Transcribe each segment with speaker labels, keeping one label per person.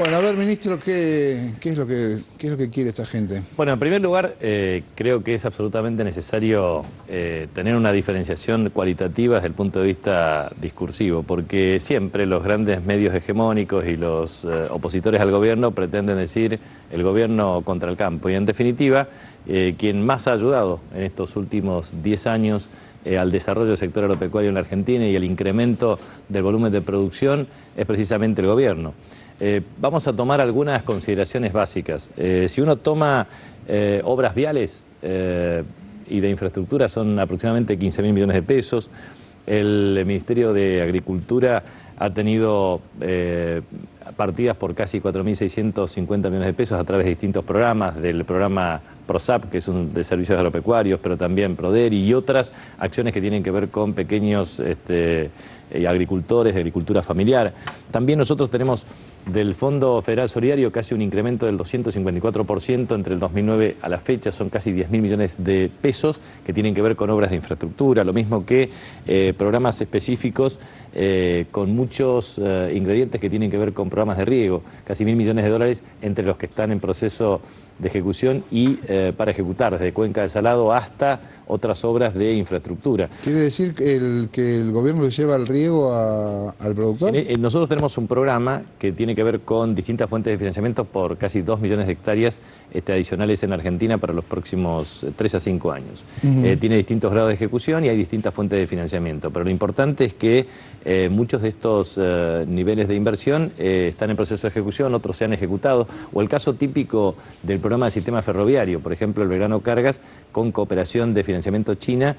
Speaker 1: Bueno, a ver, ministro, ¿qué es lo que quiere esta gente?
Speaker 2: Bueno, en primer lugar, creo que es absolutamente necesario tener una diferenciación cualitativa desde el punto de vista discursivo, porque siempre los grandes medios hegemónicos y los opositores al gobierno pretenden decir el gobierno contra el campo. Y en definitiva, quien más ha ayudado en estos últimos 10 años al desarrollo del sector agropecuario en la Argentina y al incremento del volumen de producción es precisamente el gobierno. Vamos a tomar algunas consideraciones básicas. Si uno toma obras viales y de infraestructura, son aproximadamente 15.000 millones de pesos. El Ministerio de Agricultura ha tenido partidas por casi 4.650 millones de pesos a través de distintos programas, del programa PROSAP, que es un de servicios agropecuarios, pero también PRODERI y otras acciones que tienen que ver con pequeños agricultores, de agricultura familiar. También nosotros tenemos del Fondo Federal Solidario casi un incremento del 254% entre el 2009 a la fecha, son casi 10.000 millones de pesos que tienen que ver con obras de infraestructura, lo mismo que programas específicos con muchos ingredientes que tienen que ver con programas de riego, casi 1.000 millones de dólares entre los que están en proceso de ejecución y para ejecutar, desde Cuenca del Salado hasta otras obras de infraestructura.
Speaker 1: ¿Quiere decir que el gobierno le lleva el riego al productor?
Speaker 2: Nosotros tenemos un programa que tiene que ver con distintas fuentes de financiamiento por casi 2 millones de hectáreas adicionales en Argentina para los próximos 3 a 5 años. Tiene distintos grados de ejecución y hay distintas fuentes de financiamiento, pero lo importante es que muchos de estos niveles de inversión están en proceso de ejecución, otros se han ejecutado, o el caso típico del programa del sistema ferroviario, por ejemplo el Belgrano Cargas, con cooperación de financiamiento China,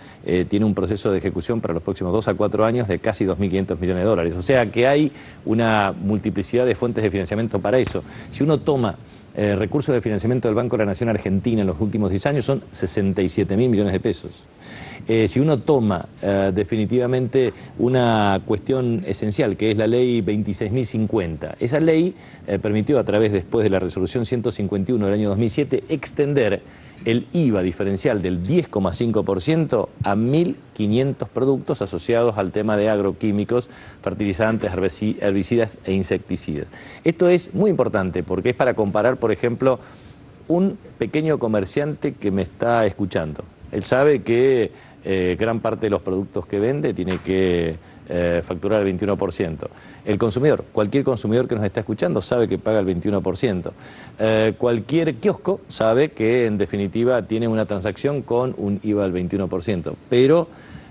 Speaker 2: tiene un proceso de ejecución para los próximos 2 a 4 años de casi 2.500 millones de dólares. O sea que hay una multiplicidad de fuentes de financiamiento para eso. Si uno toma recursos de financiamiento del Banco de la Nación Argentina en los últimos 10 años son 67.000 millones de pesos. Si uno toma definitivamente una cuestión esencial, que es la ley 26.050, esa ley permitió a través después de la resolución 151 del año 2007 extender el IVA diferencial del 10,5% a 1.500 productos asociados al tema de agroquímicos, fertilizantes, herbicidas e insecticidas. Esto es muy importante porque es para comparar, por ejemplo, un pequeño comerciante que me está escuchando. Él sabe que gran parte de los productos que vende tiene que facturar el 21%. El consumidor, cualquier consumidor que nos está escuchando sabe que paga el 21%. Cualquier kiosco sabe que en definitiva tiene una transacción con un IVA del 21%. Pero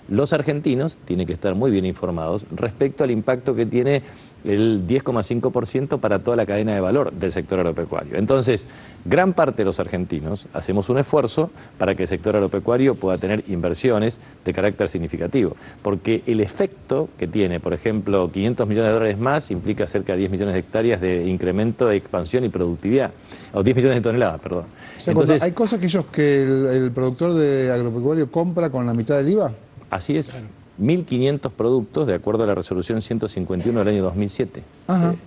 Speaker 2: los argentinos tienen que estar muy bien informados respecto al impacto que tiene el 10,5% para toda la cadena de valor del sector agropecuario. Entonces, gran parte de los argentinos hacemos un esfuerzo para que el sector agropecuario pueda tener inversiones de carácter significativo, porque el efecto que tiene, por ejemplo, 500 millones de dólares más, implica cerca de 10 millones de hectáreas de incremento de expansión y productividad, o 10 millones de toneladas, perdón.
Speaker 1: O sea,
Speaker 2: entonces,
Speaker 1: ¿hay cosas que el productor de agropecuario compra con la mitad del IVA?
Speaker 2: Así es. Claro. 1.500 productos de acuerdo a la resolución 151 del año 2007.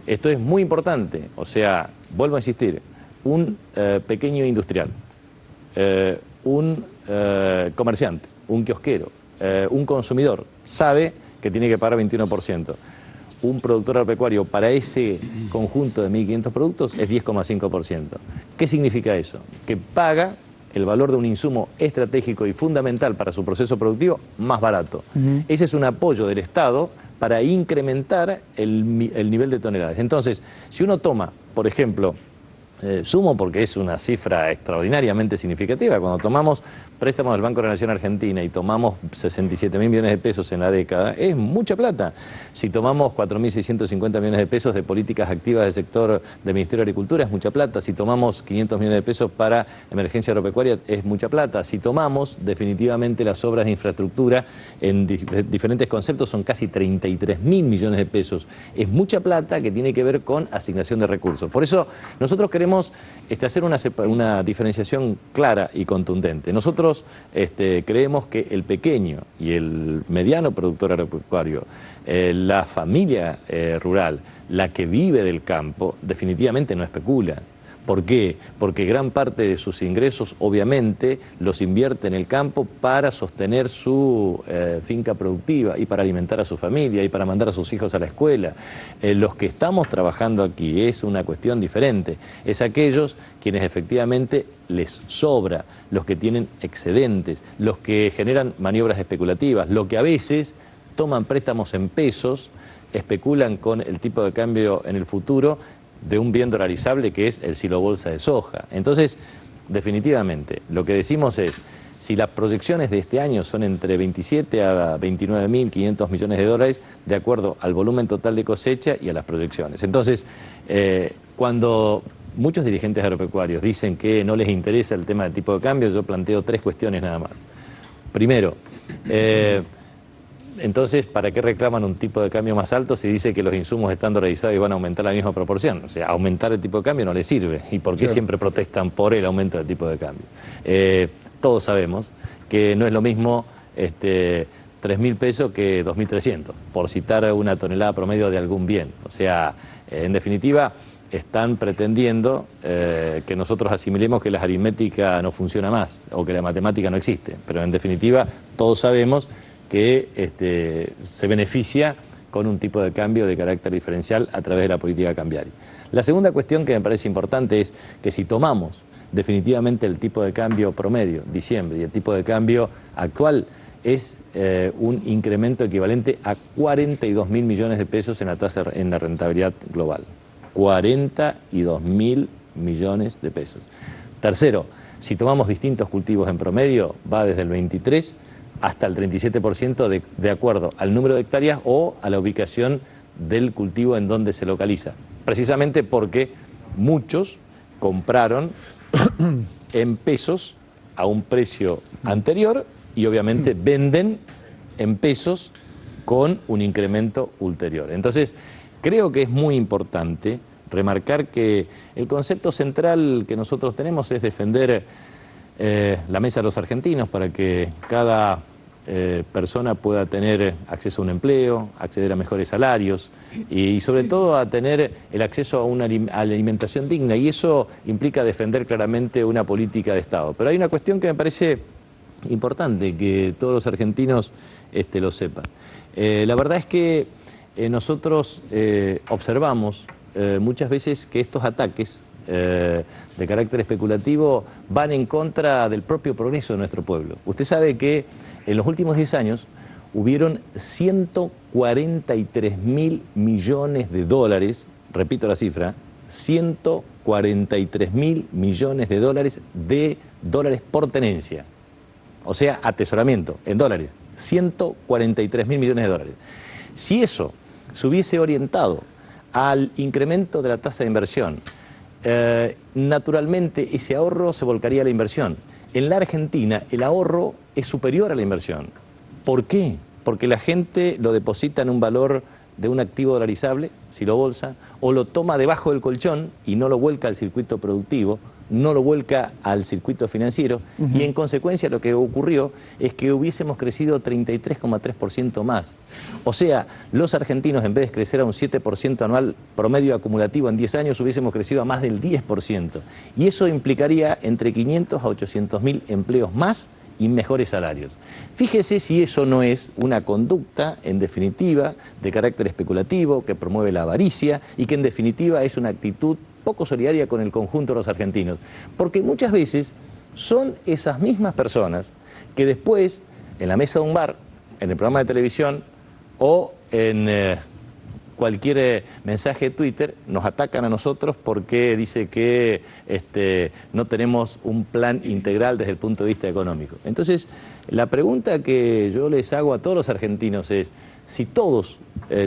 Speaker 2: Esto es muy importante, o sea, vuelvo a insistir, un pequeño industrial, un comerciante, un kiosquero, un consumidor, sabe que tiene que pagar 21%. Un productor agropecuario para ese conjunto de 1.500 productos es 10,5%. ¿Qué significa eso? Que paga el valor de un insumo estratégico y fundamental para su proceso productivo más barato. Ese es un apoyo del Estado para incrementar el nivel de toneladas. Entonces, si uno toma, por ejemplo, sumo porque es una cifra extraordinariamente significativa, cuando tomamos préstamos del Banco de la Nación Argentina y tomamos 67.000 millones de pesos en la década, es mucha plata. Si tomamos 4.650 millones de pesos de políticas activas del sector del Ministerio de Agricultura, es mucha plata. Si tomamos 500 millones de pesos para emergencia agropecuaria, es mucha plata. Si tomamos definitivamente las obras de infraestructura en diferentes conceptos, son casi 33.000 millones de pesos. Es mucha plata que tiene que ver con asignación de recursos. Por eso nosotros queremos hacer una diferenciación clara y contundente. Nosotros creemos que el pequeño y el mediano productor agropecuario, la familia rural, la que vive del campo, definitivamente no especula. ¿Por qué? Porque gran parte de sus ingresos, obviamente, los invierte en el campo para sostener su finca productiva y para alimentar a su familia y para mandar a sus hijos a la escuela. Los que estamos trabajando aquí es una cuestión diferente. Es aquellos quienes efectivamente les sobra, los que tienen excedentes, los que generan maniobras especulativas, los que a veces toman préstamos en pesos, especulan con el tipo de cambio en el futuro de un bien dolarizable que es el silo bolsa de soja. Entonces, definitivamente, lo que decimos es, si las proyecciones de este año son entre 27 a 29.500 millones de dólares, de acuerdo al volumen total de cosecha y a las proyecciones. Entonces, cuando muchos dirigentes agropecuarios dicen que no les interesa el tema del tipo de cambio, yo planteo 3 cuestiones nada más. Primero, entonces, ¿para qué reclaman un tipo de cambio más alto si dice que los insumos están dolarizados y van a aumentar la misma proporción? O sea, aumentar el tipo de cambio no les sirve. ¿Y por qué siempre protestan por el aumento del tipo de cambio? Todos sabemos que no es lo mismo 3.000 pesos que 2.300, por citar una tonelada promedio de algún bien. O sea, en definitiva, están pretendiendo que nosotros asimilemos que la aritmética no funciona más o que la matemática no existe. Pero en definitiva, todos sabemos que se beneficia con un tipo de cambio de carácter diferencial a través de la política cambiaria. La segunda cuestión que me parece importante es que si tomamos definitivamente el tipo de cambio promedio, diciembre, y el tipo de cambio actual, es un incremento equivalente a 42.000 millones de pesos en la tasa, en la rentabilidad global. 42.000 millones de pesos. Tercero, si tomamos distintos cultivos en promedio, va desde el 23% hasta el 37% de acuerdo al número de hectáreas o a la ubicación del cultivo en donde se localiza. Precisamente porque muchos compraron en pesos a un precio anterior y obviamente venden en pesos con un incremento ulterior. Entonces, creo que es muy importante remarcar que el concepto central que nosotros tenemos es defender la mesa de los argentinos para que cada persona pueda tener acceso a un empleo, acceder a mejores salarios y sobre todo a tener el acceso a la alimentación digna, y eso implica defender claramente una política de Estado. Pero hay una cuestión que me parece importante que todos los argentinos lo sepan. La verdad es que nosotros observamos muchas veces que estos ataques de carácter especulativo van en contra del propio progreso de nuestro pueblo. Usted sabe que en los últimos 10 años hubieron 143.000 millones de dólares, repito la cifra, 143.000 millones de dólares por tenencia. O sea, atesoramiento en dólares, 143.000 millones de dólares. Si eso se hubiese orientado al incremento de la tasa de inversión, naturalmente ese ahorro se volcaría a la inversión. En la Argentina el ahorro es superior a la inversión. ¿Por qué? Porque la gente lo deposita en un valor de un activo dolarizable, si lo bolsa, o lo toma debajo del colchón y no lo vuelca al circuito productivo, no lo vuelca al circuito financiero, y en consecuencia lo que ocurrió es que hubiésemos crecido 33,3% más. O sea, los argentinos, en vez de crecer a un 7% anual promedio acumulativo en 10 años, hubiésemos crecido a más del 10%. Y eso implicaría entre 500 a 800.000 empleos más y mejores salarios. Fíjese si eso no es una conducta, en definitiva, de carácter especulativo, que promueve la avaricia y que en definitiva es una actitud poco solidaria con el conjunto de los argentinos. Porque muchas veces son esas mismas personas que después, en la mesa de un bar, en el programa de televisión o en cualquier mensaje de Twitter, nos atacan a nosotros porque dice que no tenemos un plan integral desde el punto de vista económico. Entonces, la pregunta que yo les hago a todos los argentinos es, si todos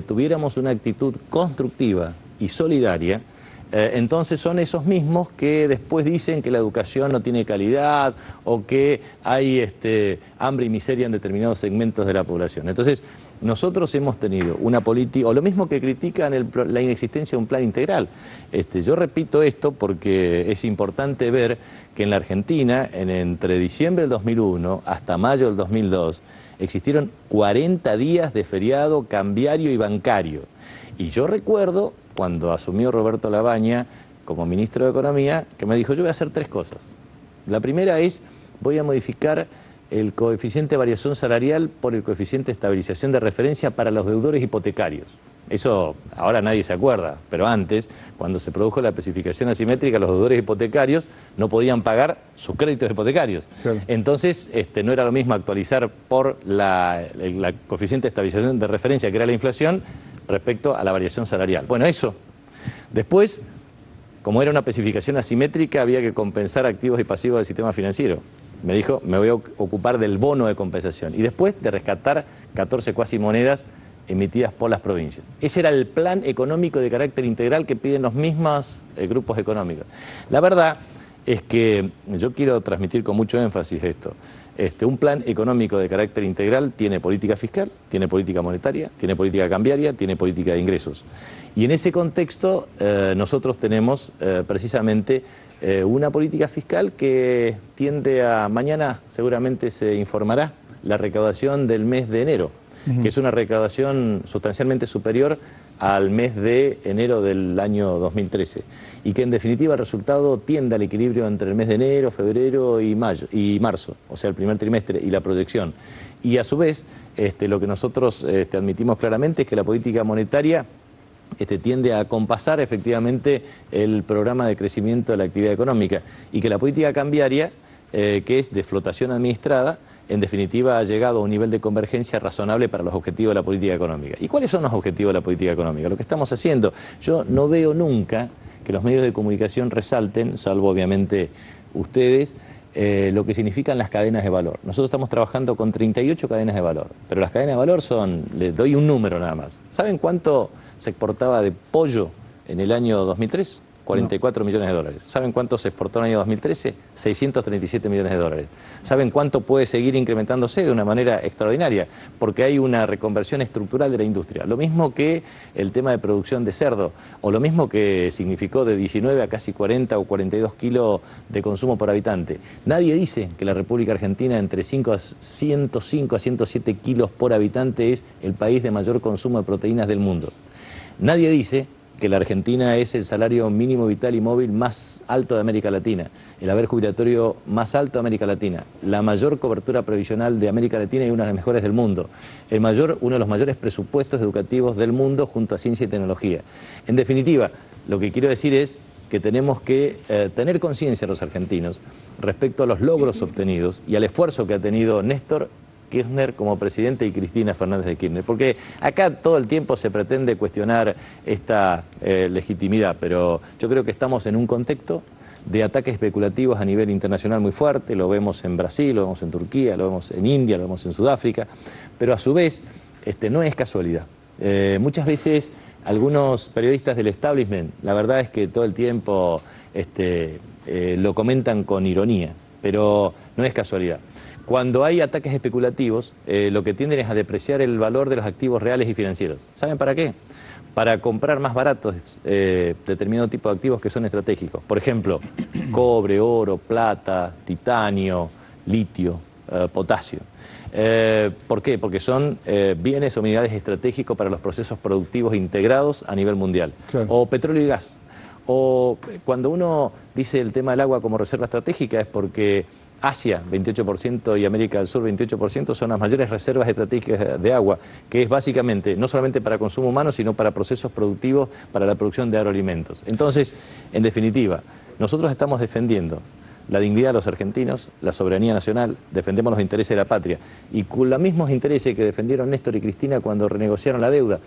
Speaker 2: tuviéramos una actitud constructiva y solidaria, entonces son esos mismos que después dicen que la educación no tiene calidad o que hay hambre y miseria en determinados segmentos de la población. Entonces, nosotros hemos tenido una política, o lo mismo que critican la inexistencia de un plan integral. Yo repito esto porque es importante ver que en la Argentina, entre diciembre del 2001 hasta mayo del 2002, existieron 40 días de feriado cambiario y bancario. Y yo recuerdo, cuando asumió Roberto Labaña, como ministro de Economía, que me dijo, yo voy a hacer 3 cosas. La primera es, voy a modificar el coeficiente de variación salarial por el coeficiente de estabilización de referencia para los deudores hipotecarios. Eso ahora nadie se acuerda, pero antes, cuando se produjo la especificación asimétrica, los deudores hipotecarios no podían pagar sus créditos hipotecarios. Claro. Entonces, no era lo mismo actualizar por la coeficiente de estabilización de referencia, que era la inflación, respecto a la variación salarial. Bueno, eso. Después, como era una especificación asimétrica, había que compensar activos y pasivos del sistema financiero. Me dijo, me voy a ocupar del bono de compensación. Y después de rescatar 14 cuasimonedas emitidas por las provincias. Ese era el plan económico de carácter integral que piden los mismos grupos económicos. La verdad es que yo quiero transmitir con mucho énfasis esto. Un plan económico de carácter integral tiene política fiscal, tiene política monetaria, tiene política cambiaria, tiene política de ingresos. Y en ese contexto nosotros tenemos precisamente una política fiscal que tiende a, mañana seguramente se informará, la recaudación del mes de enero, que es una recaudación sustancialmente superior al mes de enero del año 2013 y que en definitiva el resultado tiende al equilibrio entre el mes de enero, febrero y marzo, o sea el primer trimestre y la proyección. Y a su vez lo que nosotros admitimos claramente es que la política monetaria tiende a compasar efectivamente el programa de crecimiento de la actividad económica y que la política cambiaria, que es de flotación administrada, en definitiva ha llegado a un nivel de convergencia razonable para los objetivos de la política económica. ¿Y cuáles son los objetivos de la política económica? Lo que estamos haciendo, yo no veo nunca que los medios de comunicación resalten, salvo obviamente ustedes, lo que significan las cadenas de valor. Nosotros estamos trabajando con 38 cadenas de valor, pero las cadenas de valor son, les doy un número nada más. ¿Saben cuánto se exportaba de pollo en el año 2003? 44 millones de dólares. ¿Saben cuánto se exportó en el año 2013? 637 millones de dólares. ¿Saben cuánto puede seguir incrementándose de una manera extraordinaria? Porque hay una reconversión estructural de la industria. Lo mismo que el tema de producción de cerdo, o lo mismo que significó de 19 a casi 40 o 42 kilos de consumo por habitante. Nadie dice que la República Argentina entre 105 a 107 kilos por habitante es el país de mayor consumo de proteínas del mundo. Nadie dice que la Argentina es el salario mínimo vital y móvil más alto de América Latina, el haber jubilatorio más alto de América Latina, la mayor cobertura previsional de América Latina y una de las mejores del mundo, uno de los mayores presupuestos educativos del mundo junto a ciencia y tecnología. En definitiva, lo que quiero decir es que tenemos que tener conciencia los argentinos respecto a los logros obtenidos y al esfuerzo que ha tenido Néstor Kirchner como presidente y Cristina Fernández de Kirchner, porque acá todo el tiempo se pretende cuestionar esta legitimidad, pero yo creo que estamos en un contexto de ataques especulativos a nivel internacional muy fuerte, lo vemos en Brasil, lo vemos en Turquía, lo vemos en India, lo vemos en Sudáfrica, pero a su vez no es casualidad. Muchas veces algunos periodistas del establishment, la verdad es que todo el tiempo lo comentan con ironía, pero no es casualidad. Cuando hay ataques especulativos, lo que tienden es a depreciar el valor de los activos reales y financieros. ¿Saben para qué? Para comprar más baratos determinado tipo de activos que son estratégicos. Por ejemplo, cobre, oro, plata, titanio, litio, potasio. ¿Por qué? Porque son bienes o minerales estratégicos para los procesos productivos integrados a nivel mundial. Claro. O petróleo y gas. O cuando uno dice el tema del agua como reserva estratégica es porque Asia, 28%, y América del Sur, 28%, son las mayores reservas estratégicas de agua, que es básicamente no solamente para consumo humano, sino para procesos productivos, para la producción de agroalimentos. Entonces, en definitiva, nosotros estamos defendiendo la dignidad de los argentinos, la soberanía nacional, defendemos los intereses de la patria, y con los mismos intereses que defendieron Néstor y Cristina cuando renegociaron la deuda,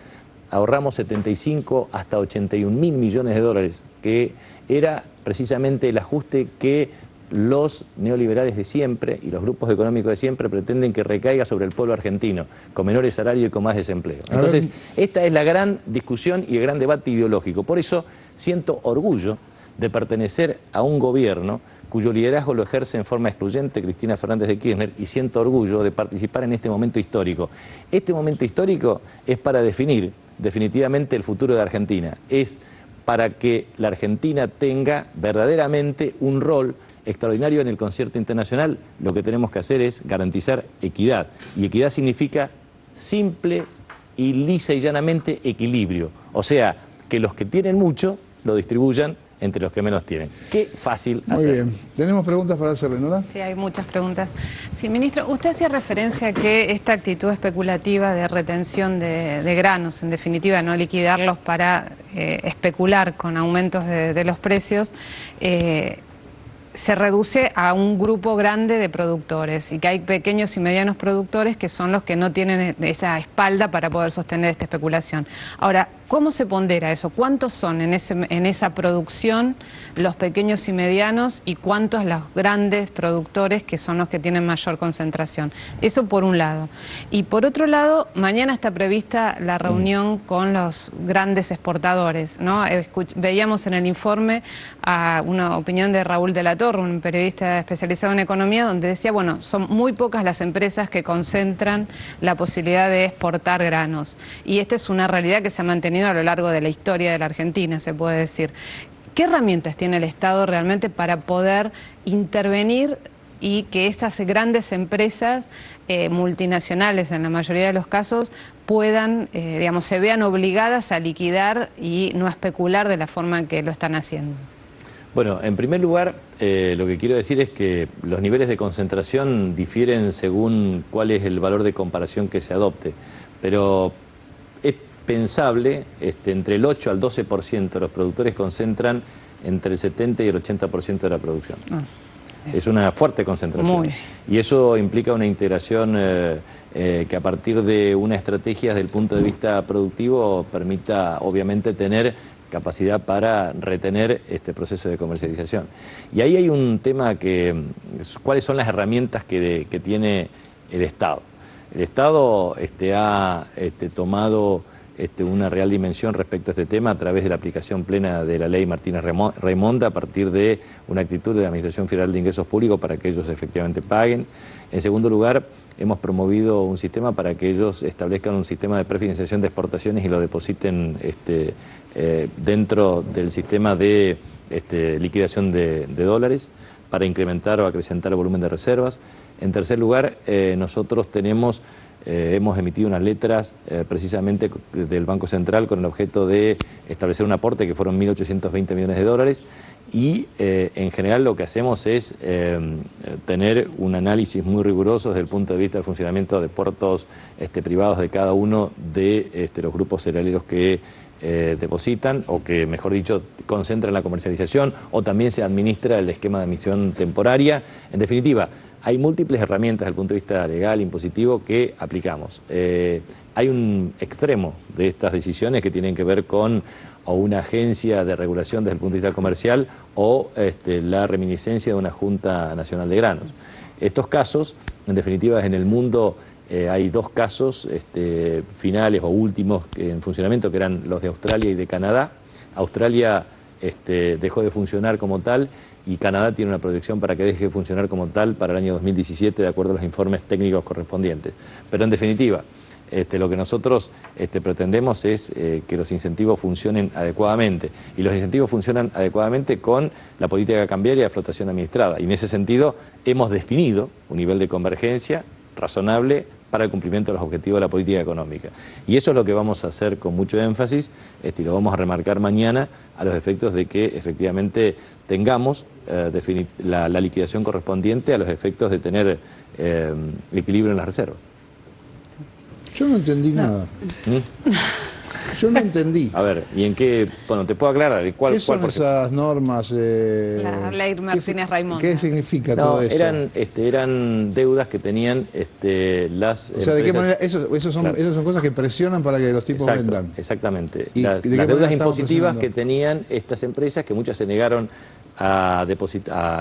Speaker 2: ahorramos 75 hasta 81 mil millones de dólares, que era precisamente el ajuste que los neoliberales de siempre y los grupos económicos de siempre pretenden que recaiga sobre el pueblo argentino, con menores salarios y con más desempleo. Entonces, esta es la gran discusión y el gran debate ideológico. Por eso siento orgullo de pertenecer a un gobierno cuyo liderazgo lo ejerce en forma excluyente Cristina Fernández de Kirchner, y siento orgullo de participar en este momento histórico. Este momento histórico es para definir definitivamente el futuro de Argentina. Es para que la Argentina tenga verdaderamente un rol extraordinario en el concierto internacional. Lo que tenemos que hacer es garantizar equidad. Y equidad significa simple y lisa y llanamente equilibrio. O sea, que los que tienen mucho lo distribuyan entre los que menos tienen. Qué fácil
Speaker 1: Muy
Speaker 2: hacer.
Speaker 1: bien. ¿Tenemos preguntas para hacerle, Nora?
Speaker 3: Sí, hay muchas preguntas. Sí, ministro, usted hacía referencia a que esta actitud especulativa de retención de granos, en definitiva, no liquidarlos para especular con aumentos de los precios, se reduce a un grupo grande de productores y que hay pequeños y medianos productores que son los que no tienen esa espalda para poder sostener esta especulación. Ahora, ¿cómo se pondera eso? ¿Cuántos son en esa producción los pequeños y medianos y cuántos los grandes productores que son los que tienen mayor concentración? Eso por un lado. Y por otro lado, mañana está prevista la reunión con los grandes exportadores, ¿no? Veíamos en el informe a una opinión de Raúl de la Torre, un periodista especializado en economía, donde decía, bueno, son muy pocas las empresas que concentran la posibilidad de exportar granos. Y esta es una realidad que se ha mantenido a lo largo de la historia de la Argentina, se puede decir. ¿Qué herramientas tiene el Estado realmente para poder intervenir y que estas grandes empresas multinacionales, en la mayoría de los casos, puedan, digamos, se vean obligadas a liquidar y no a especular de la forma en que lo están haciendo?
Speaker 2: Bueno, en primer lugar, lo que quiero decir es que los niveles de concentración difieren según cuál es el valor de comparación que se adopte, pero es pensable, entre el 8 al 12% de los productores concentran entre el 70 y el 80% de la producción. Es una fuerte concentración. Y eso implica una integración que a partir de una estrategia desde el punto de vista productivo permita obviamente tener capacidad para retener este proceso de comercialización. Y ahí hay un tema ¿cuáles son las herramientas que tiene el Estado? El Estado ha tomado una real dimensión respecto a este tema a través de la aplicación plena de la ley Martínez-Raimonda a partir de una actitud de la Administración Federal de Ingresos Públicos para que ellos efectivamente paguen. En segundo lugar, hemos promovido un sistema para que ellos establezcan un sistema de prefinanciación de exportaciones y lo depositen dentro del sistema de liquidación de dólares para incrementar o acrecentar el volumen de reservas. En tercer lugar, nosotros hemos emitido unas letras precisamente del Banco Central con el objeto de establecer un aporte que fueron 1.820 millones de dólares y en general lo que hacemos es tener un análisis muy riguroso desde el punto de vista del funcionamiento de puertos privados de cada uno de los grupos cerealeros que depositan o que, mejor dicho, concentran la comercialización o también se administra el esquema de emisión temporaria. En definitiva, hay múltiples herramientas desde el punto de vista legal, impositivo, que aplicamos. Hay un extremo de estas decisiones que tienen que ver con o una agencia de regulación desde el punto de vista comercial o la reminiscencia de una Junta Nacional de Granos. Estos casos, en definitiva, en el mundo hay dos casos finales o últimos en funcionamiento, que eran los de Australia y de Canadá. Australia dejó de funcionar como tal y Canadá tiene una proyección para que deje de funcionar como tal para el año 2017, de acuerdo a los informes técnicos correspondientes. Pero en definitiva, lo que nosotros pretendemos es que los incentivos funcionen adecuadamente. Y los incentivos funcionan adecuadamente con la política cambiaria de flotación administrada. Y en ese sentido hemos definido un nivel de convergencia razonable para el cumplimiento de los objetivos de la política económica. Y eso es lo que vamos a hacer con mucho énfasis, y lo vamos a remarcar mañana a los efectos de que efectivamente tengamos la liquidación correspondiente a los efectos de tener equilibrio en las reservas.
Speaker 1: Yo no entendí nada. Yo no entendí.
Speaker 2: A ver, ¿y en qué? Bueno, te puedo aclarar.
Speaker 1: ¿Qué son esas normas?
Speaker 3: La ley Martínez-Raimonda.
Speaker 1: ¿Qué significa todo eso?
Speaker 2: Eran deudas que tenían las
Speaker 1: O sea, ¿de qué manera? Esas
Speaker 2: Claro.
Speaker 1: son cosas que presionan para que los tipos vendan.
Speaker 2: Exactamente.
Speaker 1: ¿Y
Speaker 2: Las
Speaker 1: de qué
Speaker 2: deudas
Speaker 1: manera estaban
Speaker 2: impositivas
Speaker 1: presionando?
Speaker 2: que tenían estas empresas, que muchas se negaron a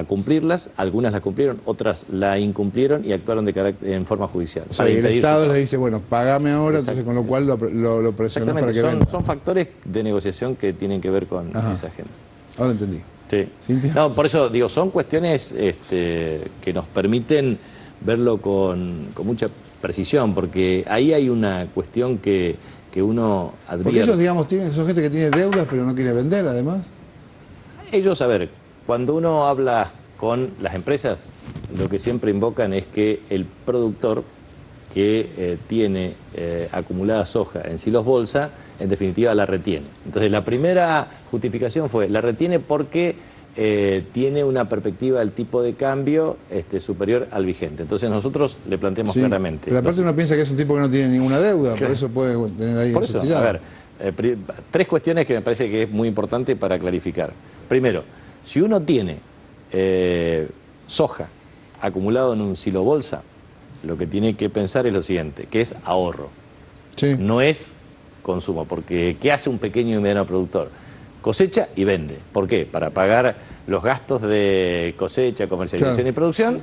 Speaker 2: cumplirlas, algunas las cumplieron, otras la incumplieron y actuaron en forma judicial.
Speaker 1: O sea, y el Estado les dice, bueno, pagame ahora, entonces con lo cual lo presionás para que vendan.
Speaker 2: Son factores de negociación que tienen que ver con esa gente.
Speaker 1: Ahora entendí.
Speaker 2: Sí.
Speaker 1: ¿Cintia?
Speaker 2: No, por eso digo, son cuestiones que nos permiten verlo con mucha precisión, porque ahí hay una cuestión que uno advierte.
Speaker 1: Porque ellos, digamos, son gente que tiene deudas pero no quiere vender, además.
Speaker 2: Ellos, a ver, cuando uno habla con las empresas, lo que siempre invocan es que el productor que tiene acumulada soja en silos bolsa, en definitiva la retiene. Entonces la primera justificación fue, la retiene porque tiene una perspectiva del tipo de cambio superior al vigente. Entonces nosotros le planteamos claramente.
Speaker 1: Pero aparte uno piensa que es un tipo que no tiene ninguna deuda, por eso puede tener ahí
Speaker 2: por eso, a ver, tres cuestiones que me parece que es muy importante para clarificar. Primero, si uno tiene soja acumulado en un silo bolsa, lo que tiene que pensar es lo siguiente, que es ahorro.
Speaker 1: Sí.
Speaker 2: No es consumo, porque ¿qué hace un pequeño y mediano productor? Cosecha y vende. ¿Por qué? Para pagar los gastos de cosecha, comercialización y producción,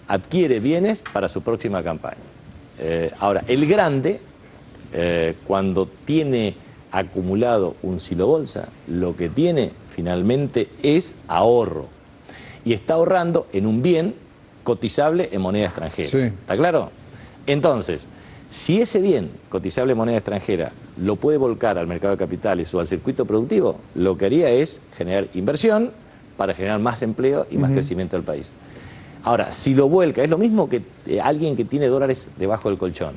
Speaker 2: adquiere bienes para su próxima campaña. Ahora, el grande, cuando tiene acumulado un silo bolsa, lo que tiene finalmente es ahorro. Y está ahorrando en un bien cotizable en moneda extranjera.
Speaker 1: Sí.
Speaker 2: ¿Está claro? Entonces, si ese bien cotizable en moneda extranjera lo puede volcar al mercado de capitales o al circuito productivo, lo que haría es generar inversión para generar más empleo y más crecimiento del país. Ahora, si lo vuelca, es lo mismo que alguien que tiene dólares debajo del colchón.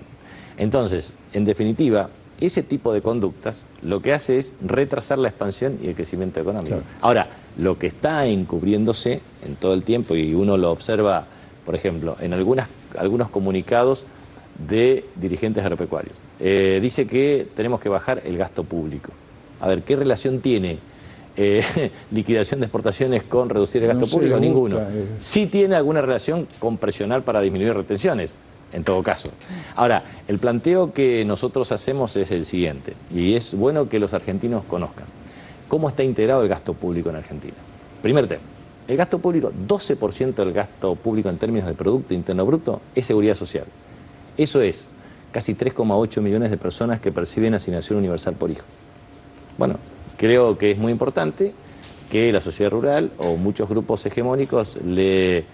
Speaker 2: Entonces, en definitiva, ese tipo de conductas lo que hace es retrasar la expansión y el crecimiento económico. Claro. Ahora, lo que está encubriéndose en todo el tiempo, y uno lo observa, por ejemplo, en algunos comunicados de dirigentes agropecuarios, dice que tenemos que bajar el gasto público. A ver, ¿qué relación tiene liquidación de exportaciones con reducir el gasto público? Ninguno. Sí tiene alguna relación con presionar para disminuir retenciones, en todo caso. Ahora, el planteo que nosotros hacemos es el siguiente, y es bueno que los argentinos conozcan cómo está integrado el gasto público en Argentina. Primer tema, el gasto público, 12% del gasto público en términos de Producto Interno Bruto es seguridad social. Eso es casi 3,8 millones de personas que perciben asignación universal por hijo. Bueno, creo que es muy importante que la sociedad rural o muchos grupos hegemónicos le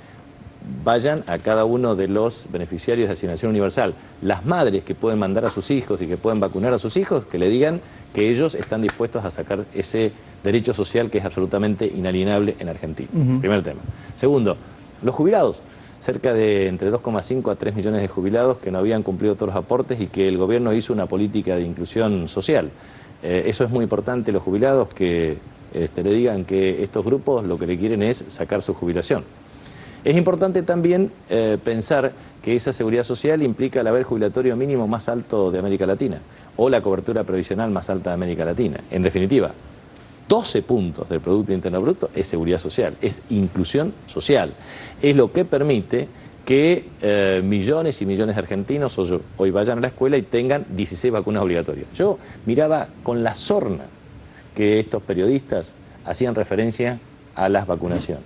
Speaker 2: vayan a cada uno de los beneficiarios de asignación universal. Las madres que pueden mandar a sus hijos y que pueden vacunar a sus hijos, que le digan que ellos están dispuestos a sacar ese derecho social que es absolutamente inalienable en Argentina. Primer tema. Segundo, los jubilados. Cerca de entre 2,5 a 3 millones de jubilados que no habían cumplido todos los aportes y que el gobierno hizo una política de inclusión social. Eso es muy importante, los jubilados que le digan que estos grupos lo que le quieren es sacar su jubilación. Es importante también pensar que esa seguridad social implica el haber jubilatorio mínimo más alto de América Latina o la cobertura previsional más alta de América Latina. En definitiva, 12 puntos del Producto Interno Bruto es seguridad social, es inclusión social. Es lo que permite que millones y millones de argentinos hoy vayan a la escuela y tengan 16 vacunas obligatorias. Yo miraba con la sorna que estos periodistas hacían referencia a las vacunaciones.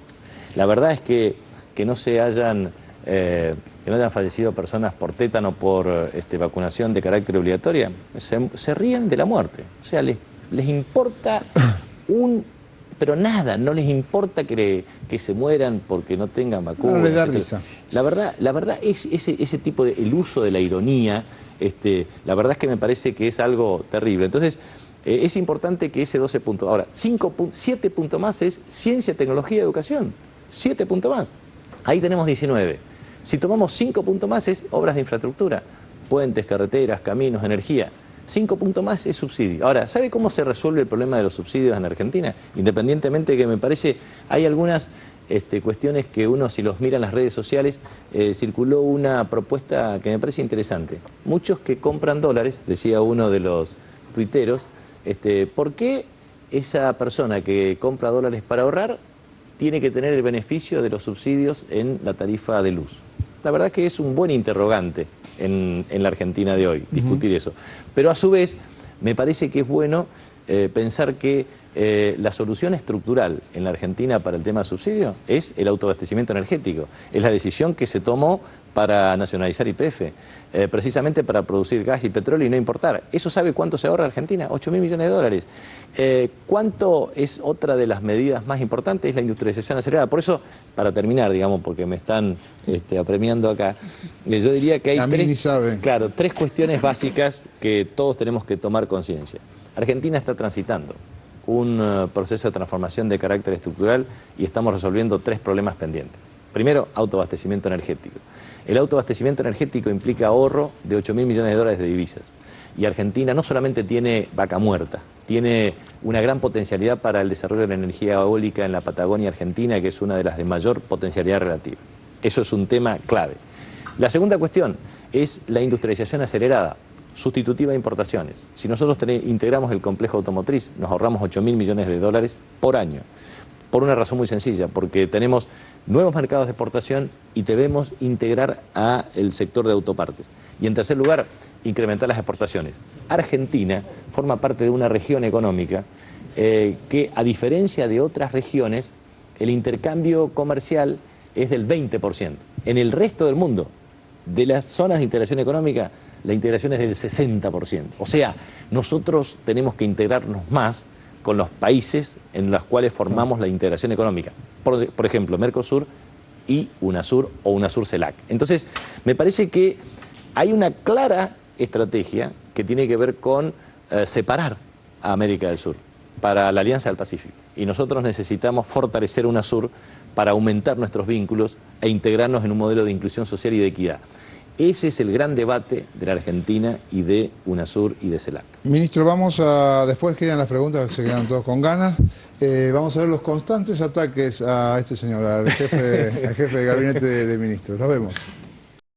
Speaker 2: La verdad es que no hayan fallecido personas por tétano por vacunación de carácter obligatoria, se ríen de la muerte. O sea, les importa pero nada, no les importa que se mueran porque no tengan vacunas.
Speaker 1: No les da risa.
Speaker 2: La verdad es ese tipo de, el uso de la ironía, la verdad es que me parece que es algo terrible. Entonces, es importante que ese 12 puntos. Ahora, 7 puntos más es ciencia, tecnología y educación. 7 puntos más. Ahí tenemos 19. Si tomamos 5 puntos más es obras de infraestructura, puentes, carreteras, caminos, energía. 5 puntos más es subsidio. Ahora, ¿sabe cómo se resuelve el problema de los subsidios en Argentina? Independientemente de que me parece, hay algunas cuestiones que uno, si los mira en las redes sociales, circuló una propuesta que me parece interesante. Muchos que compran dólares, decía uno de los tuiteros, ¿por qué esa persona que compra dólares para ahorrar tiene que tener el beneficio de los subsidios en la tarifa de luz? La verdad que es un buen interrogante en la Argentina de hoy, discutir eso. Pero a su vez, me parece que es bueno pensar que la solución estructural en la Argentina para el tema de subsidio es el autoabastecimiento energético. Es la decisión que se tomó para nacionalizar YPF, precisamente para producir gas y petróleo y no importar. ¿Eso sabe cuánto se ahorra Argentina? 8.000 millones de dólares. ¿Cuánto es otra de las medidas más importantes? Es la industrialización acelerada. Por eso, para terminar, digamos, porque me están apremiando acá, yo diría que hay tres cuestiones básicas que todos tenemos que tomar conciencia. Argentina está transitando un proceso de transformación de carácter estructural y estamos resolviendo 3 problemas pendientes. Primero, autoabastecimiento energético. El autoabastecimiento energético implica ahorro de 8.000 millones de dólares de divisas. Y Argentina no solamente tiene vaca muerta, tiene una gran potencialidad para el desarrollo de la energía eólica en la Patagonia Argentina, que es una de las de mayor potencialidad relativa. Eso es un tema clave. La segunda cuestión es la industrialización acelerada, sustitutiva de importaciones. Si nosotros integramos el complejo automotriz, nos ahorramos 8.000 millones de dólares por año. Por una razón muy sencilla, porque tenemos nuevos mercados de exportación y debemos integrar al sector de autopartes. Y en tercer lugar, incrementar las exportaciones. Argentina forma parte de una región económica que, a diferencia de otras regiones, el intercambio comercial es del 20%. En el resto del mundo, de las zonas de integración económica, la integración es del 60%. O sea, nosotros tenemos que integrarnos más con los países en los cuales formamos la integración económica. Por ejemplo, Mercosur y UNASUR o UNASUR-CELAC. Entonces, me parece que hay una clara estrategia que tiene que ver con separar a América del Sur para la Alianza del Pacífico. Y nosotros necesitamos fortalecer UNASUR para aumentar nuestros vínculos e integrarnos en un modelo de inclusión social y de equidad. Ese es el gran debate de la Argentina y de UNASUR y de CELAC.
Speaker 1: Ministro, vamos a, después quedan las preguntas que se quedan todos con ganas. Vamos a ver los constantes ataques a este señor, al jefe de gabinete de ministros. Nos vemos.